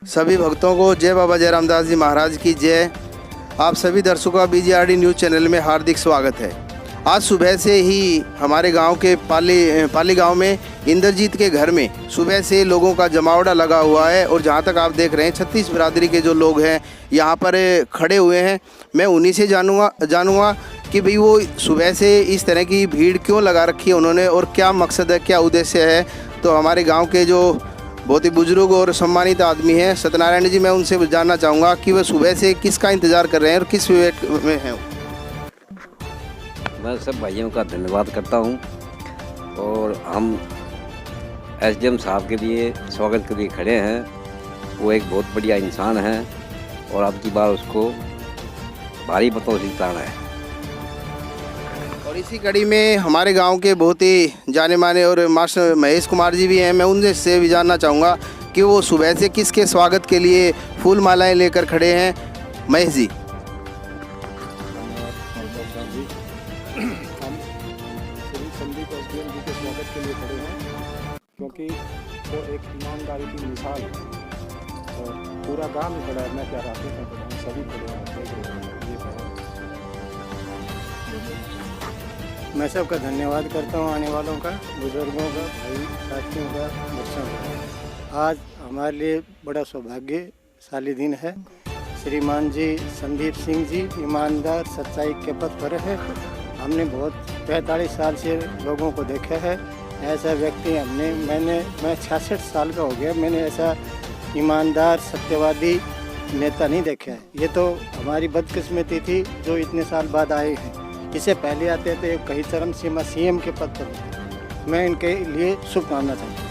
सभी भक्तों को जय बाबा जय रामदास जी महाराज की जय। आप सभी दर्शकों का BGRD न्यूज़ चैनल में हार्दिक स्वागत है। आज सुबह से ही हमारे गांव के पाली गांव में इंद्रजीत के घर में सुबह से लोगों का जमावड़ा लगा हुआ है और जहां तक आप देख रहे हैं 36 बिरादरी के जो लोग हैं यहां पर खड़े हुए हैं। मैं उन्हीं से जानूंगा कि भाई वो सुबह से इस तरह की भीड़ क्यों लगा रखी है उन्होंने और क्या मकसद है, क्या उद्देश्य है। तो हमारे गाँव के जो बहुत ही बुजुर्ग और सम्मानित आदमी हैं सत्यनारायण जी, मैं उनसे जानना चाहूँगा कि वह सुबह से किसका इंतज़ार कर रहे हैं और किस वेट में हैं। मैं सब भाइयों का धन्यवाद करता हूं और हम SDM साहब के लिए स्वागत के लिए खड़े हैं। वो एक बहुत बढ़िया इंसान है और अब की बार उसको भारी मतों से जिताना है। और इसी कड़ी में हमारे गांव के बहुत ही जाने माने और मास्टर महेश कुमार जी भी हैं। मैं उनसे भी जानना चाहूँगा कि वो सुबह से किसके स्वागत के लिए फूल मालाएँ लेकर खड़े हैं। महेश जी। हम श्री संदीप SDM जी के स्वागत के लिए खड़े हैं क्योंकि वो एक ईमानदारी की मिसाल है और पूरा गांव ही खड़ा है। मैं क्या राकेश में खड़ा हूँ, सभी खड़े हैं, देख रहे हैं। मैं सबका धन्यवाद करता हूँ, आने वालों का, बुजुर्गों का, भाई साथियों का, बच्चों का। आज हमारे लिए बड़ा सौभाग्यशाली दिन है। श्रीमान जी संदीप सिंह जी ईमानदार सच्चाई के पथ पर है। हमने बहुत 45 साल से लोगों को देखा है। ऐसा व्यक्ति मैं 66 साल का हो गया, मैंने ऐसा ईमानदार सत्यवादी नेता नहीं देखा है। ये तो हमारी बदकिस्मती थी जो इतने साल बाद आए हैं। इससे पहले आते थे कहीं चरम सीमा CM के पद पर। मैं इनके लिए शुभकामना चाहता हूँ।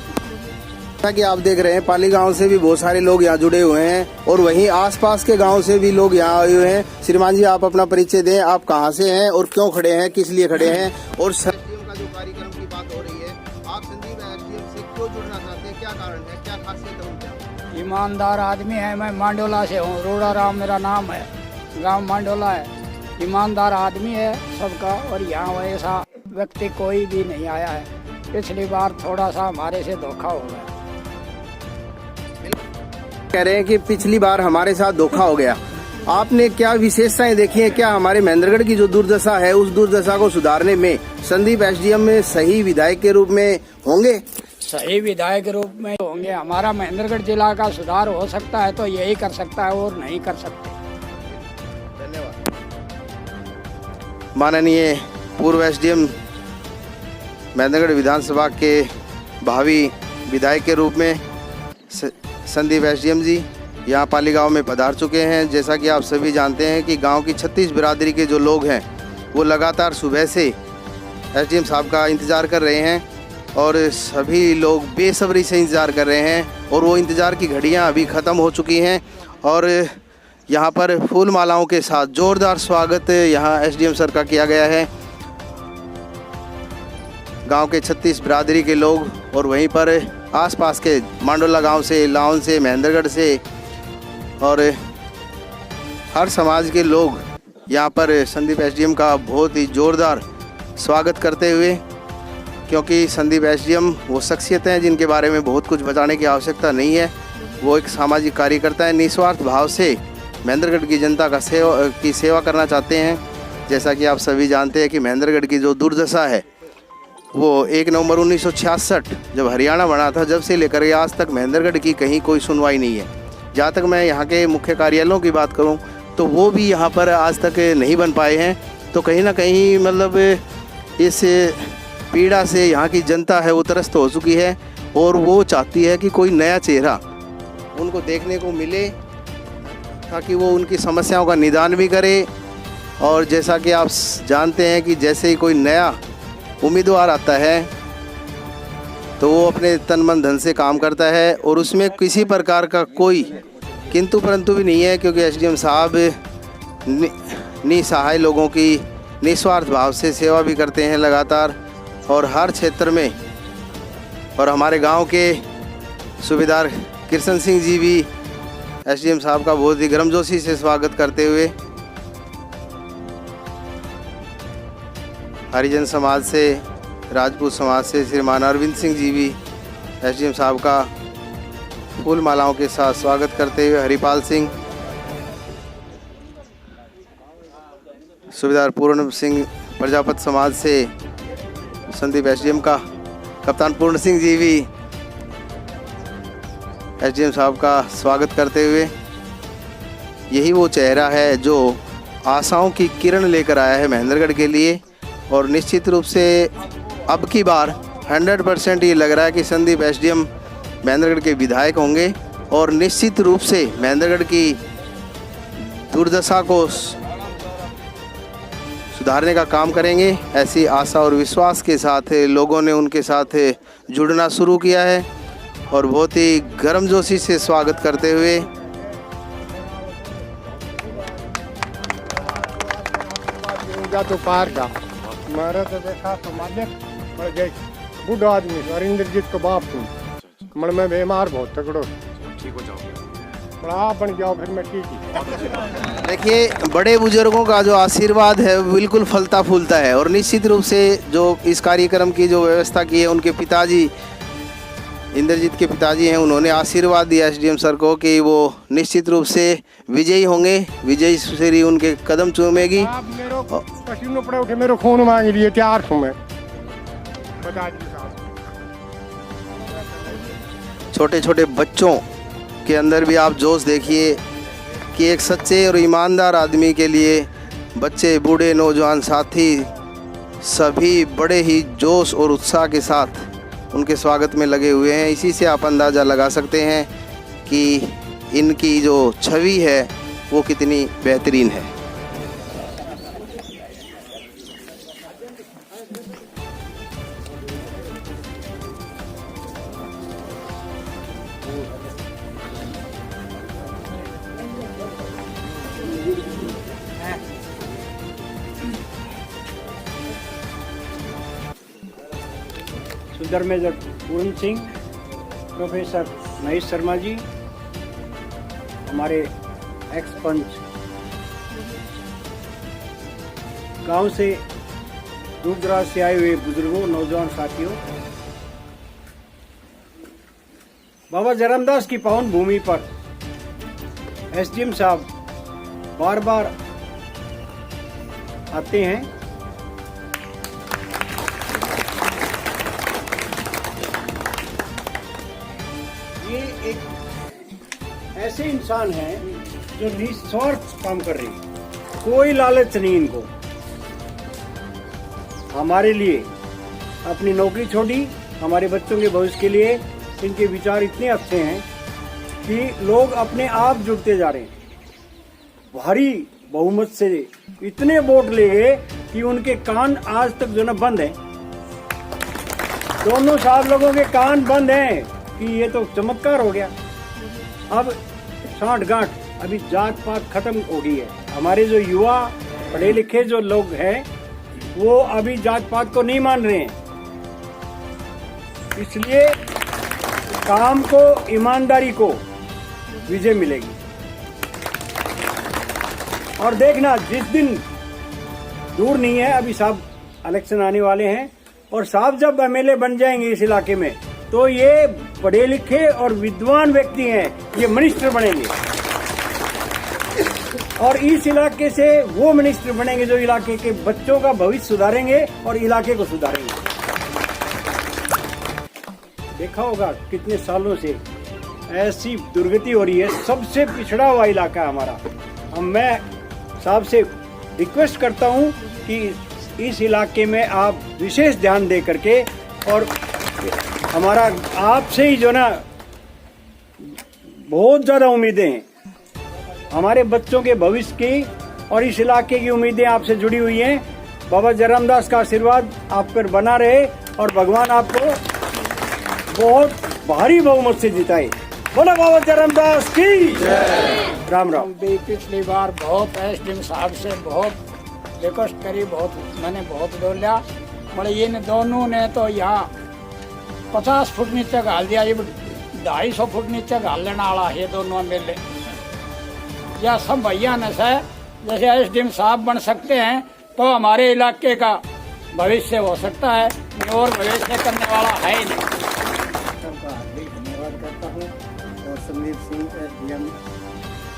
जैसा कि आप देख रहे हैं पाली गांव से भी बहुत सारे लोग यहाँ जुड़े हुए हैं और वहीं आसपास के गांव से भी लोग यहाँ आए हुए हैं। श्रीमान जी, आप अपना परिचय दें। आप कहाँ से हैं और क्यों खड़े हैं, किस लिए खड़े हैं? और SDM का जो कार्यक्रम की बात हो रही है, आप संदीप SDM से क्यों जुड़ना चाहते हैं, क्या कारण है, क्या खासियत है उनकी? ईमानदार आदमी है। मैं मांडोला से हूँ, रोड़ा राम मेरा नाम है, गांव मांडोला है। ईमानदार आदमी है सबका और यहाँ वैसा व्यक्ति कोई भी नहीं आया है। पिछली बार थोड़ा सा हमारे से धोखा हो गया। कह रहे हैं कि पिछली बार हमारे साथ धोखा हो गया। आपने क्या विशेषताएं देखी हैं? क्या हमारे महेंद्रगढ़ की जो दुर्दशा है उस दुर्दशा को सुधारने में संदीप SDM में सही विधायक के रूप में होंगे? सही विधायक के रूप में होंगे। हमारा महेंद्रगढ़ जिला का सुधार हो सकता है तो यही कर सकता है और नहीं कर सकते। धन्यवाद। माननीय पूर्व SDM महेंद्रगढ़ विधानसभा के भावी विधायक के रूप में संदीप SDM जी यहाँ पाली गांव में पधार चुके हैं। जैसा कि आप सभी जानते हैं कि गांव की 36 बिरादरी के जो लोग हैं वो लगातार सुबह से SDM साहब का इंतज़ार कर रहे हैं और सभी लोग बेसब्री से इंतज़ार कर रहे हैं और वो इंतज़ार की घड़ियाँ अभी ख़त्म हो चुकी हैं और यहाँ पर फूल मालाओं के साथ जोरदार स्वागत यहाँ SDM सर का किया गया है। गांव के 36 बिरादरी के लोग और वहीं पर आसपास के मांडोला गांव से, लाहौन से, महेंद्रगढ़ से और हर समाज के लोग यहाँ पर संदीप SDM का बहुत ही जोरदार स्वागत करते हुए, क्योंकि संदीप SDM वो शख्सियत हैं जिनके बारे में बहुत कुछ बताने की आवश्यकता नहीं है। वो एक सामाजिक कार्यकर्ता है, निस्वार्थ भाव से महेंद्रगढ़ की जनता का सेवा करना चाहते हैं। जैसा कि आप सभी जानते हैं कि महेंद्रगढ़ की जो दुर्दशा है वो 1 नवंबर 1966 जब हरियाणा बना था, जब से लेकर आज तक महेंद्रगढ़ की कहीं कोई सुनवाई नहीं है। जहाँ तक मैं यहाँ के मुख्य कार्यालयों की बात करूँ तो वो भी यहाँ पर आज तक नहीं बन पाए हैं। तो कहीं ना कहीं मतलब इस पीड़ा से यहाँ की जनता है वो त्रस्त हो चुकी है और वो चाहती है कि कोई नया चेहरा उनको देखने को मिले ताकि वो उनकी समस्याओं का निदान भी करे। और जैसा कि आप जानते हैं कि जैसे ही कोई नया उम्मीदवार आता है तो वो अपने तन मन धन से काम करता है और उसमें किसी प्रकार का कोई किंतु परंतु भी नहीं है, क्योंकि SDM साहब निसहाय लोगों की निस्वार्थ भाव से सेवा भी करते हैं लगातार और हर क्षेत्र में। और हमारे गांव के सूबेदार कृष्ण सिंह जी भी SDM साहब का बहुत ही गर्मजोशी से स्वागत करते हुए हरिजन समाज से, राजपूत समाज से श्रीमान अरविंद सिंह जी भी एसडीएम साहब का फूल मालाओं के साथ स्वागत करते हुए, हरिपाल सिंह, सूबेदार पूर्ण सिंह प्रजापत समाज से संदीप एसडीएम का, कप्तान पूर्ण सिंह जी भी एसडीएम साहब का स्वागत करते हुए, यही वो चेहरा है जो आशाओं की किरण लेकर आया है महेंद्रगढ़ के लिए। और निश्चित रूप से अब की बार 100% ये लग रहा है कि संदीप एसडीएम महेंद्रगढ़ के विधायक होंगे और निश्चित रूप से महेंद्रगढ़ की दुर्दशा को सुधारने का काम करेंगे। ऐसी आशा और विश्वास के साथ लोगों ने उनके साथ जुड़ना शुरू किया है और बहुत ही गर्मजोशी से स्वागत करते हुए तो पार था हमारा तो देखा तो मालिक पर गए बूढ़ा आदमी और इंद्रजीत को बाप तुम मन में बीमार बहुत तगड़ो ठीक हो जाओ बड़ा बन जाओ फिर मैं ठीक ही। देखिए, बड़े बुजुर्गों का जो आशीर्वाद है वो बिल्कुल फलता फूलता है और निश्चित रूप से जो इस कार्यक्रम की जो व्यवस्था की है, उनके पिताजी इंद्रजीत के पिताजी हैं, उन्होंने आशीर्वाद दिया एसडीएम सर को कि वो निश्चित रूप से विजयी होंगे, विजयी श्री उनके कदम चूमेगी। पसीनों पड़े उठे मेरे खून मांग लिए तैयार हूँ मैं, बता दीजिए साहब। छोटे छोटे बच्चों के अंदर भी आप जोश देखिए कि एक सच्चे और ईमानदार आदमी के लिए बच्चे, बूढ़े, नौजवान साथी सभी बड़े ही जोश और उत्साह के साथ उनके स्वागत में लगे हुए हैं। इसी से आप अंदाज़ा लगा सकते हैं कि इनकी जो छवि है वो कितनी बेहतरीन है। सुधर मेजर पूर्ण सिंह, प्रोफेसर महेश शर्मा जी, हमारे एक्स पंच, गांव से दूर दराज से आए हुए बुजुर्गों, नौजवान साथियों, बाबा जयरामदास की पावन भूमि पर एसडीएम साहब बार बार आते हैं। ये एक ऐसे इंसान हैं जो निस्वार्थ काम कर रहे हैं, कोई लालच नहीं इनको। हमारे लिए अपनी नौकरी छोड़ी, हमारे बच्चों के भविष्य के लिए इनके विचार इतने अच्छे हैं कि लोग अपने आप जुड़ते जा रहे हैं। भारी बहुमत से इतने वोट ले गए कि उनके कान आज तक जो ना बंद हैं। दोनों साहब लोगों के कान बंद हैं कि ये तो चमत्कार हो गया। अब साठ गांठ, अभी जात पात खत्म हो गई है। हमारे जो युवा पढ़े लिखे जो लोग हैं वो अभी जात पात को नहीं मान रहे हैं, इसलिए काम को, ईमानदारी को विजय मिलेगी। और देखना, जिस दिन दूर नहीं है, अभी साहब इलेक्शन आने वाले हैं और साहब जब एमएलए बन जाएंगे इस इलाके में तो ये पढ़े लिखे और विद्वान व्यक्ति हैं, ये मिनिस्टर बनेंगे और इस इलाके से वो मिनिस्टर बनेंगे जो इलाके के बच्चों का भविष्य सुधारेंगे और इलाके को सुधारेंगे। देखा होगा कितने सालों से ऐसी दुर्गति हो रही है, सबसे पिछड़ा हुआ इलाका है हमारा। अब मैं साहब से रिक्वेस्ट करता हूं कि इस इलाके में आप विशेष ध्यान दे करके, और हमारा आपसे ही जो ना बहुत ज़्यादा उम्मीदें हैं, हमारे बच्चों के भविष्य की और इस इलाके की उम्मीदें आपसे जुड़ी हुई हैं। बाबा जयरामदास का आशीर्वाद आप पर बना रहे और भगवान आपको बहुत भारी बहुमत से जिताए। बोला बाबा जयरामदास की राम राम। पिछली बार बहुत एसडीएम साहब से बहुत रिक्वेस्ट करी, मैंने बहुत डोलिया, बड़े इन दोनों ने तो यहाँ 50 फुट नीचे घाल दिया, ये 250 फुट नीचे घाल लेना वाला है दोनों मेले। यह सब भैया ने से जैसे एसडीएम साहब बन सकते हैं तो हमारे इलाके का भविष्य हो सकता है, और भविष्य करने वाला है ही नहीं। सबका हार्दिक धन्यवाद करता हूँ और संदीप सिंह SDM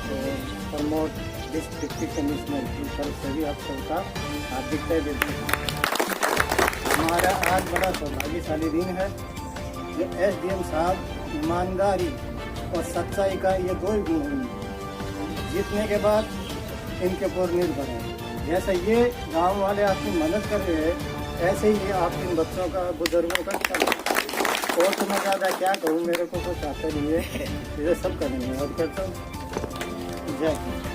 और प्रमोद डिप्टी कमिश्नर की तरफ से भी आप सबका हार्दिक तय देते हैं। हमारा आज बड़ा सौभाग्यशाली दिन है कि SDM साहब ईमानदारी और सच्चाई का ये दो ही गुण हैं, जीतने के बाद इनके ऊपर निर्भर है। जैसे ये गांव वाले आपकी मदद कर रहे हैं, ऐसे ही आप इन बच्चों का, बुजुर्गों का कर रहे हैं। और तो मैं ज़्यादा क्या कहूँ, मेरे को कुछ आता नहीं है, ये सब का धन्यवाद करता हूँ। जय हिंद।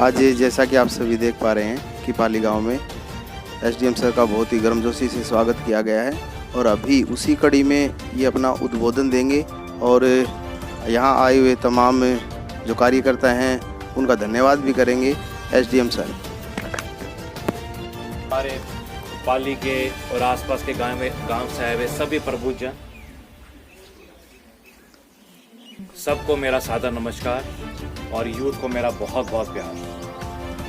आज जैसा कि आप सभी देख पा रहे हैं कि पाली गांव में SDM सर का बहुत ही गर्मजोशी से स्वागत किया गया है और अभी उसी कड़ी में ये अपना उद्बोधन देंगे और यहाँ आए हुए तमाम जो कार्यकर्ता हैं उनका धन्यवाद भी करेंगे SDM सर। हमारे पाली के और आसपास के गांव से आए हुए सभी प्रबुद्धजन, सबको मेरा सादर नमस्कार और यूथ को मेरा बहुत बहुत प्यार,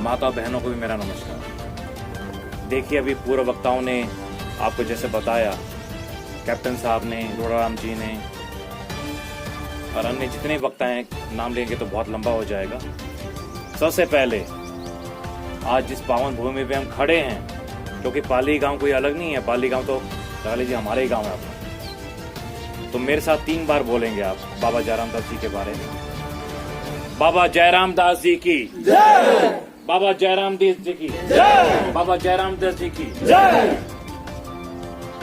माता बहनों को भी मेरा नमस्कार। देखिए, अभी पूर्व वक्ताओं ने आपको जैसे बताया, कैप्टन साहब ने, रोड़ाराम जी ने और अन्य जितने वक्ता हैं, नाम लेंगे तो बहुत लंबा हो जाएगा। सबसे पहले आज जिस पावन भूमि पे हम खड़े हैं, क्योंकि पाली गांव कोई अलग नहीं है, पाली गांव तो लगा लीजिए हमारे ही गांव है अपना, तो मेरे साथ 3 बार बोलेंगे आप बाबा जयराम दास जी के बारे में। बाबा जयराम दास जी की जय, बाबा जयराम दास जी की जय, बाबा जयराम दास जी की जय।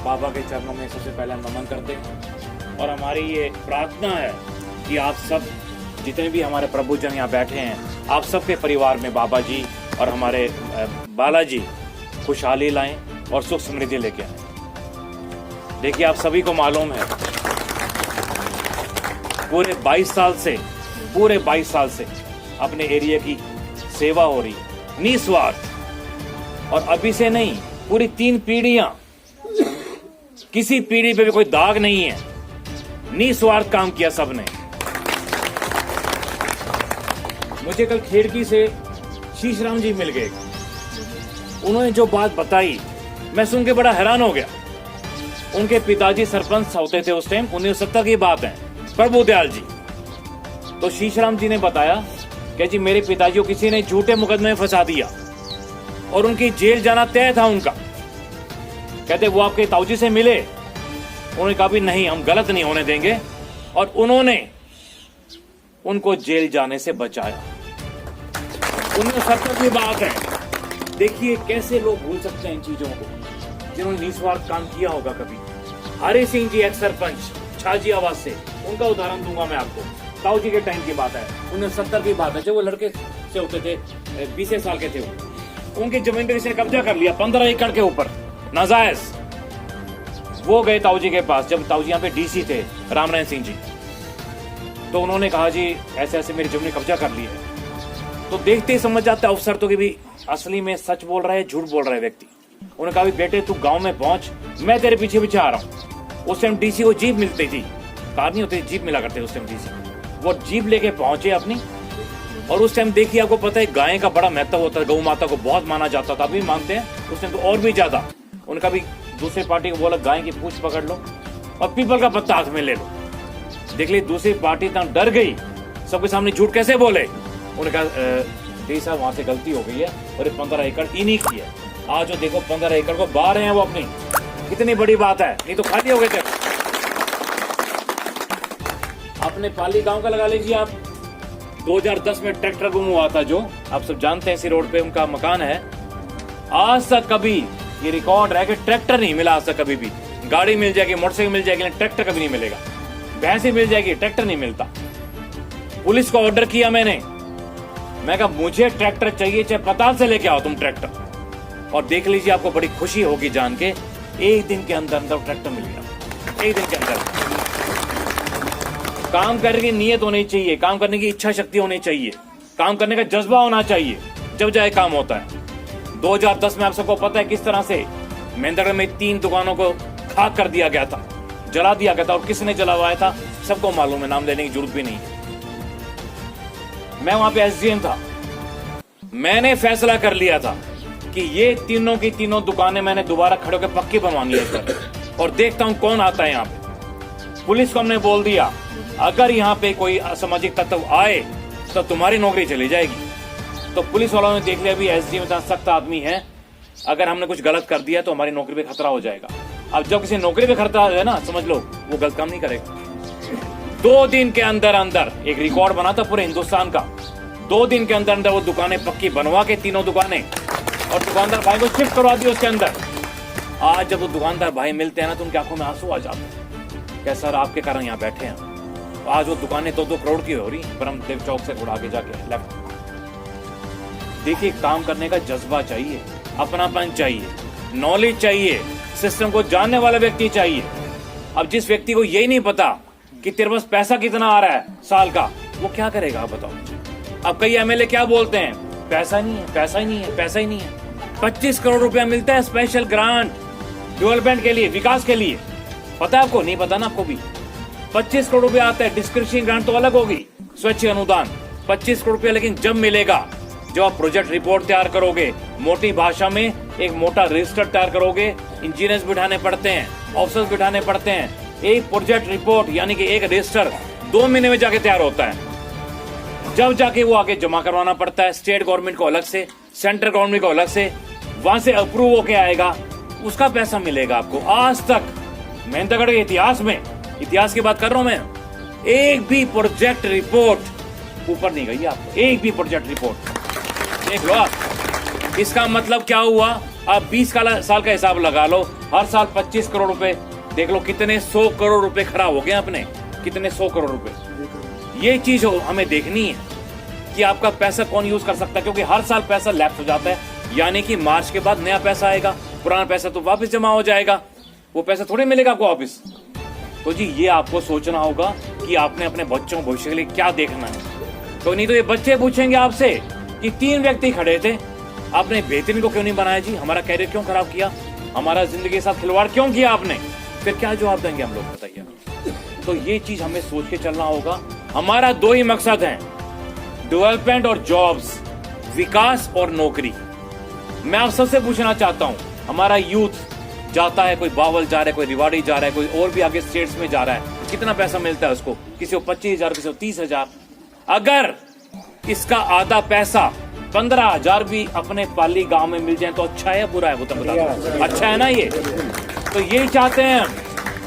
बाबा के चरणों में सबसे पहले नमन करते हैं और हमारी ये प्रार्थना है कि आप सब जितने भी हमारे प्रभुजन यहाँ बैठे हैं, आप सबके परिवार में बाबा जी और हमारे बालाजी खुशहाली लाएं और सुख समृद्धि लेके आए। देखिए, आप सभी को मालूम है, पूरे 22 साल से अपने एरिया की सेवा हो रही, निस्वार्थ, और अभी से नहीं, पूरी 3 पीढ़ियां, किसी पीढ़ी पे भी कोई दाग नहीं है, निस्वार्थ काम किया सबने। मुझे कल खेड़की से शीशराम जी मिल गए, उन्होंने जो बात बताई मैं सुन के बड़ा हैरान हो गया। उनके पिताजी सरपंच होते थे उस टाइम, 1970 की बात है, प्रभु दयाल जी। तो शीशराम जी ने बताया कि जी मेरे पिताजी को किसी ने झूठे मुकदमे में फंसा दिया और उनकी जेल जाना तय था उनका। कहते वो आपके ताऊजी से मिले, उन्होंने कहा भी नहीं, हम गलत नहीं होने देंगे, और उन्होंने उनको जेल जाने से बचाया। 1970 की बात है। देखिए कैसे लोग भूल सकते हैं इन चीजों को, जिन्होंने निस्वार्थ काम किया होगा कभी। हरि सिंह जी एक्स सरपंच छाजी आवाज से, उनका उदाहरण दूंगा मैं आपको। ताऊ जी के टाइम की बात है, 1970 की बात है, जब वो लड़के से होते थे, 20 साल के थे वो। उनकी जमीन पे किसी ने कब्जा कर लिया 15 एकड़ के ऊपर, नाजायज। वो गए ताऊ जी के पास, जब ताऊ जी यहाँ पे DC थे, रामनारायण सिंह जी। तो उन्होंने कहा जी ऐसे ऐसे मेरी जमीन कब्जा कर ली है। तो देखते ही समझ जाता है अफसर तो कि भी असली में सच बोल रहा है, झूठ बोल रहा है व्यक्ति। उन्होंने कहा बेटे तू गांव में पहुंच, मैं तेरे पीछे पीछे आ रहा हूँ। उस टाइम DC को जीप मिलती थी, कार नहीं होती, जीप मिला करते उस टाइम DC। वो जीप लेके पहुंचे अपनी, और उस टाइम देखिए आपको पता है गाय का बड़ा महत्व होता है, गौ माता को बहुत माना जाता था, अभी मानते हैं, उस टाइम तो और भी ज्यादा। उनका भी दूसरी पार्टी को बोला गाय की पूंछ पकड़ लो और पीपल का पत्ता हाथ में ले लो। देख ली दूसरी पार्टी इतना डर गई, सबके सामने झूठ कैसे बोले। उन्होंने कहा डी साहब वहां से गलती हो गई है और 15 एकड़ इन्हीं की है। आज जो देखो 15 एकड़ को बाहर हैं वो अपनी, कितनी बड़ी बात है, नहीं तो खाली हो गए थे। अपने पाली गांव का लगा लीजिए आप, 2010 में ट्रैक्टर गुम हुआ था, जो आप सब जानते हैं, इसी रोड पे उनका मकान है। आज तक कभी ये रिकॉर्ड है कि ट्रैक्टर नहीं मिला आज तक कभी भी। गाड़ी मिल जाएगी, मोटरसाइकिल मिल जाएगी, लेकिन ट्रैक्टर कभी नहीं मिलेगा। भैंस ही मिल जाएगी, ट्रैक्टर नहीं मिलता। पुलिस को ऑर्डर किया मैंने, मैं कहा मुझे ट्रैक्टर चाहिए, चाहे पताल से लेके आओ तुम ट्रैक्टर। और देख लीजिए आपको बड़ी खुशी होगी जान के, एक दिन के अंदर अंदर ट्रैक्टर मिल गया, एक दिन के अंदर। काम करने की नीयत होनी चाहिए, काम करने की इच्छा शक्ति होनी चाहिए, काम करने का जज्बा होना चाहिए, जब जाए काम होता है। 2010 में आप सबको पता है किस तरह से महेंद्रगढ़ में 3 दुकानों को खाक कर दिया गया था, जला दिया गया था, और किसने जलावाया था सबको मालूम है, नाम लेने की जरूरत भी नहीं है। मैं वहां पे SDM था, मैंने फैसला कर लिया था कि ये तीनों की तीनों दुकानें मैंने दोबारा खड़े होकर पक्की बनवानी है इस पर। और देखता हूं कौन आता है यहाँ पे। पुलिस को हमने बोल दिया अगर यहाँ पे कोई असामाजिक तत्व आए तो तुम्हारी नौकरी चली जाएगी। तो पुलिस वालों ने देख लिया भी एसडीएम इतना सख्त आदमी है, अगर हमने कुछ गलत कर दिया तो हमारी नौकरी पे खतरा हो जाएगा। अब जब किसी नौकरी पे खतरा है ना, समझ लो वो गलत काम नहीं करेगा। 2 दिन के अंदर अंदर एक रिकॉर्ड बना था पूरे हिंदुस्तान का। 2 दिन के अंदर अंदर वो दुकानें पक्की बनवा के तीनों दुकानें, और दुकानदार भाई को शिफ्ट करवा दी उसके अंदर। आज जब वो दुकानदार भाई मिलते हैं ना तो उनकी आंखों में आंसू आ जाते हैं। क्या सर आपके कारण यहाँ बैठे हैं। आज वो दुकानें 2-2 करोड़ की हो रही ब्रह्मदेव चौक से थोड़ा आगे जाके लेफ्ट। देखिए काम करने का जज्बा चाहिए, अपनापन चाहिए, नॉलेज चाहिए, सिस्टम को जानने वाला व्यक्ति चाहिए। अब जिस व्यक्ति को यही नहीं पता कि तेरे पास पैसा कितना आ रहा है साल का, वो क्या करेगा आप बताओ। अब कई एमएलए क्या बोलते हैं, पैसा नहीं है, पैसा ही नहीं है, पैसा ही नहीं है। 25 करोड़ रुपया मिलता है स्पेशल ग्रांट डेवलपमेंट के लिए, विकास के लिए। पता है आपको? नहीं पता ना आपको भी। 25 करोड़ रुपया आता है। डिस्क्रिप्शन ग्रांट तो अलग होगी, स्वच्छ अनुदान 25 करोड़ रुपया, लेकिन जब मिलेगा जब आप प्रोजेक्ट रिपोर्ट तैयार करोगे, मोटी भाषा में एक मोटा रजिस्टर तैयार करोगे, इंजीनियर्स बिठाने पड़ते हैं, ऑफिसर्स बिठाने पड़ते हैं। एक प्रोजेक्ट रिपोर्ट यानी कि एक रजिस्टर 2 महीने में जाके तैयार होता है। जब जाके वो आगे जमा करवाना पड़ता है स्टेट गवर्नमेंट को अलग से, सेंट्रल गवर्नमेंट को अलग से, वहां से अप्रूव होके आएगा, उसका पैसा मिलेगा आपको। आज तक मेहंदगढ़ के इतिहास में, इतिहास की बात कर रहा हूं मैं, एक भी प्रोजेक्ट रिपोर्ट ऊपर नहीं गई आपको, एक भी प्रोजेक्ट रिपोर्ट। देख लो आप, इसका मतलब क्या हुआ? आप 20 साल का हिसाब लगा लो, हर साल 25 करोड़ रुपए, देख लो कितने 100 करोड़ रुपए खराब हो गए अपने, कितने 100 करोड़ रुपए। ये चीज हमें देखनी है कि आपका पैसा कौन यूज कर सकता है, क्योंकि हर साल पैसा लैप्स हो जाता है, यानी कि मार्च के बाद नया पैसा आएगा, पुराना पैसा तो वापस जमा हो जाएगा, वो पैसा थोड़ी मिलेगा आपको वापस। तो जी ये आपको सोचना होगा कि आपने अपने बच्चों को भविष्य के लिए क्या देखना है। तो नहीं तो ये बच्चे पूछेंगे आपसे कि 3 व्यक्ति खड़े थे, आपने बेहतरीन को क्यों नहीं बनाया जी, हमारा कैरियर क्यों खराब किया, हमारा जिंदगी के साथ खिलवाड़ क्यों किया आपने, फिर क्या जवाब देंगे हम लोग, बताइए। तो ये चीज हमें सोच के चलना होगा। हमारा 2 ही मकसद है, डेवलपमेंट और जॉब्स, विकास और नौकरी। मैं आप सबसे पूछना चाहता हूं, हमारा यूथ जाता है, कोई बावल जा रहा है, कोई रिवाड़ी जा रहा है, कोई और भी आगे स्टेट्स में जा रहा है, कितना पैसा मिलता है उसको, किसी को 25,000, किसी को 30,000। अगर इसका आधा पैसा 15,000 भी अपने पाली गांव में मिल जाए तो अच्छा है बुरा है, वो तो बता दो। अच्छा है ना ये? तो यही चाहते हैं हम,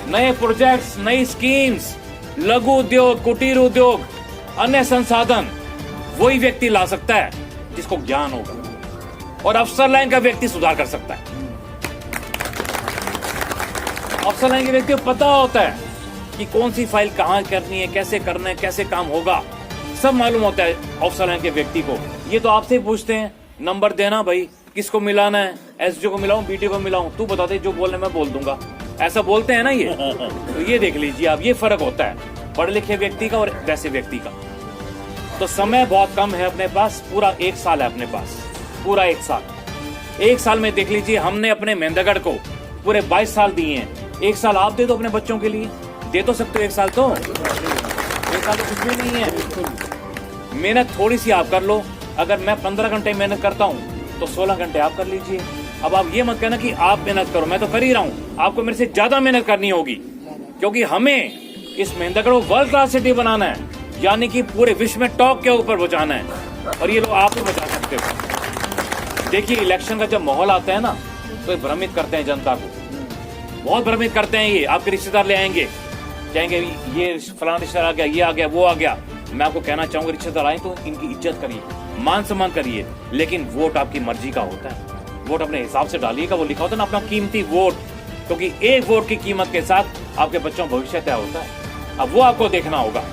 नए प्रोजेक्ट्स, नई स्कीम्स, लघु उद्योग, कुटीर उद्योग, अन्य संसाधन वही व्यक्ति ला सकता है जिसको ज्ञान होगा, और अफसर लाइन का व्यक्ति सुधार कर सकता है। अफसर लाइन के व्यक्ति को पता होता है कि कौन सी फाइल कहां करनी है, कैसे करना है, कैसे काम होगा, सब मालूम होता है अफसर लाइन के व्यक्ति को। ये तो आपसे पूछते हैं, नंबर देना भाई, किसको मिलाना है, एसडीओ को मिलाऊं, बीटीओ को मिलाऊं, तू बता दे, जो बोलने मैं बोल दूंगा, ऐसा बोलते हैं ना ये। तो ये देख लीजिए आप, ये फर्क होता है पढ़े लिखे व्यक्ति का और वैसे व्यक्ति का। तो समय बहुत कम है अपने पास, पूरा 1 साल है अपने पास, पूरा 1 साल। 1 साल में देख लीजिए, हमने अपने मेहंदगढ़ को पूरे 22 साल दिए हैं। 1 साल आप दे दो अपने बच्चों के लिए, दे तो सकते हो 1 साल, तो 1 साल तो कुछ भी नहीं है। मेहनत थोड़ी सी आप कर लो, अगर मैं 15 घंटे मेहनत करता हूँ तो 16 घंटे आप कर लीजिए। अब आप ये मत कहना कि आप मेहनत करो, मैं तो कर ही रहा हूँ, आपको मेरे से ज्यादा मेहनत करनी होगी, क्योंकि हमें इस मेहंदगढ़ को वर्ल्ड क्लास सिटी बनाना है, यानी कि पूरे विश्व में टॉप के ऊपर पहुंचाना है, और ये लोग आप ही बचा सकते हो। देखिए इलेक्शन का जब माहौल आता है ना, तो ये भ्रमित करते हैं जनता को, बहुत भ्रमित करते हैं। ये आपके रिश्तेदार ले आएंगे, कहेंगे ये फलाना रिश्तेदार आ गया, ये आ गया, वो आ गया। मैं आपको कहना चाहूंगा, रिश्तेदार आए तो इनकी इज्जत करिए, मान सम्मान करिए, लेकिन वोट आपकी मर्जी का होता है, वोट अपने हिसाब से डालिएगा। वो लिखा होता है ना अपना कीमती वोट, क्योंकि एक वोट की कीमत के साथ आपके बच्चों का भविष्य तय होता है। अब वो आपको देखना होगा।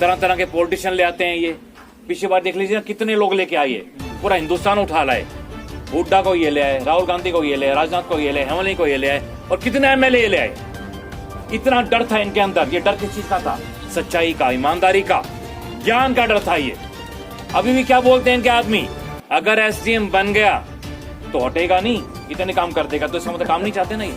तरह तरह के पॉलिटिशियन ले आते हैं ये, पिछली बार देख लीजिए कितने लोग लेके आए, पूरा हिंदुस्तान उठा लाए। हुड्डा को ये ले आए, राहुल गांधी को ये ले आए, राजनाथ को ये ले आए, हेमंत को ये ले आए, और कितने एमएलए ले आए। इतना डर था इनके अंदर। ये डर किस चीज का था? सच्चाई का, ईमानदारी का, ज्ञान का डर था ये। अभी भी क्या बोलते हैं इनके आदमी, अगर एसडीएम बन गया तो हटेगा नहीं, इतने काम कर देगा, तो इसका मतलब काम नहीं चाहते ना ये।